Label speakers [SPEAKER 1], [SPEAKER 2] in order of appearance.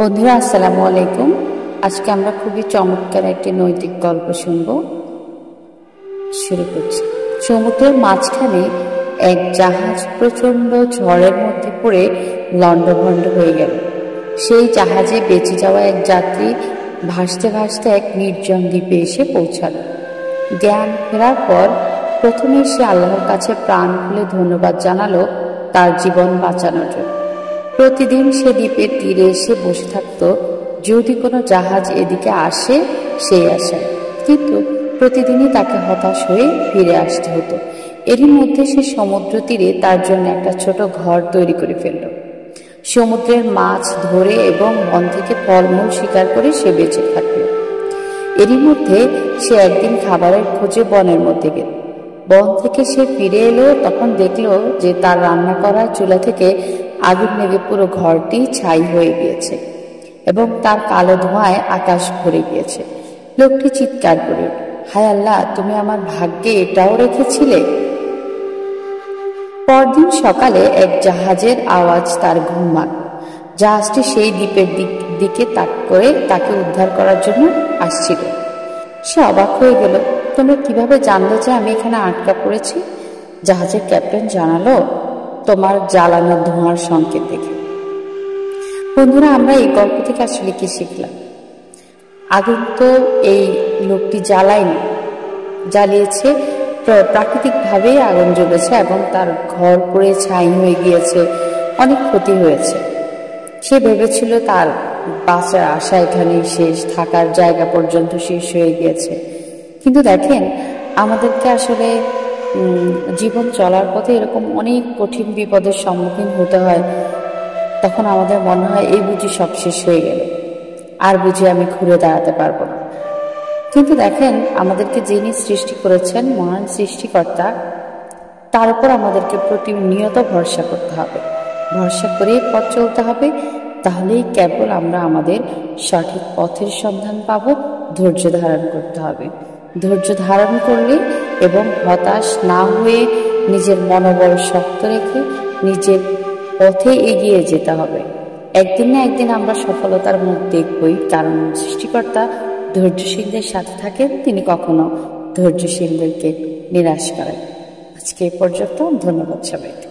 [SPEAKER 1] বন্ধুরা আসসালামু আলাইকুম। আজকে আমরা খুবই চমৎকার একটি নৈতিক গল্প শুনব। শুরু করছি। সমুদ্রের মাঝখানে এক জাহাজ প্রচন্ড ঝড়ের মধ্যে পড়ে লণ্ডভণ্ড হয়ে গেল। সেই জাহাজে বেঁচে যাওয়া এক যাত্রী ভাসতে ভাসতে এক নির্জন দ্বীপে এসে পৌঁছালো। জ্ঞান ফেরার পর প্রথমে সে আল্লাহর কাছে প্রাণ খুলে ধন্যবাদ জানালো তার জীবন বাঁচানোর জন্য। প্রতিদিন সে দ্বীপের তীরে এসে বসে থাকত, যদি কোনো জাহাজ এদিকে আসে সেই আশায়, কিন্তু প্রতিদিনই তাকে হতাশ হয়ে ফিরে আসতে হতো। এরই মধ্যে সে সমুদ্র তীরে তার জন্য একটা ছোট ঘর তৈরি করে ফেলল। সমুদ্রের মাছ ধরে এবং বন থেকে ফলমূল শিকার করে সে বেঁচে থাকল। এরই মধ্যে সে একদিন খাবারের খোঁজে বনের মধ্যে গেল। বন থেকে সে ফিরে এলো, তখন দেখলো যে তার রান্না করা চুলা থেকে আগুন লেগে পুরো ঘরটি ছাই হয়ে গিয়েছে এবং তার কালো ধোঁয়ায় আকাশ ভরে গিয়েছে। লোকটি চিৎকার করে, হায় আল্লাহ, তুমি আমার ভাগ্যে এটাও রেখেছিলে। পরদিন সকালে এক জাহাজের আওয়াজ তার ঘুম ভাঙল। জাহাজটি সেই দ্বীপের দিকে তাক করে তাকে উদ্ধার করার জন্য আসছিল। সে অবাক হয়ে গেল, তোমরা কিভাবে জানলে যে আমি এখানে আটকা পড়েছি? জাহাজের ক্যাপ্টেন জানালো, তোমার জ্বালানো ধোঁয়ার সংকেত দেখে। বন্ধুরা, আমরা এই গল্প থেকে আসলে কি শিখলাম? আগুন তো এই লোকটি জ্বালিয়েছে, প্রাকৃতিকভাবেই আগুন জ্বলেছে এবং তার ঘর পুড়ে ছাই হয়ে গিয়েছে, অনেক ক্ষতি হয়েছে। সে ভেবেছিল তার বাঁচার আশা এখানেই শেষ, থাকার জায়গা পর্যন্ত শেষ হয়ে গিয়েছে। কিন্তু দেখেন, আমাদেরকে আসলে জীবন চলার পথে এরকম অনেক কঠিন বিপদের সম্মুখীন হতে হয়। তখন আমাদের মনে হয় এই বুঝি সব শেষ হয়ে গেল, আর বুঝি আমি ঘুরে দাঁড়াতে পারবো না। কিন্তু দেখেন, আমাদেরকে যিনি সৃষ্টি করেছেন, মহান সৃষ্টিকর্তা, তার উপর আমাদেরকে প্রতিনিয়ত ভরসা করতে হবে, ভরসা করে পথ চলতে হবে। তাহলেই কেবল আমরা আমাদের সঠিক পথের সন্ধান পাব। ধৈর্য ধারণ করতে হবে। ধৈর্য ধারণ করলে এবং হতাশ না হয়ে নিজের মনোবল শক্ত রেখে নিজের পথে এগিয়ে যেতে হবে। একদিন না একদিন আমরা সফলতার মুখ দেখবই, কারণ সৃষ্টিকর্তা ধৈর্যশীলদের সাথে থাকেন, তিনি কখনো ধৈর্যশীলদেরকে নিরাশ করেন। আজকে এই পর্যন্ত। ধন্যবাদ সবাইকে।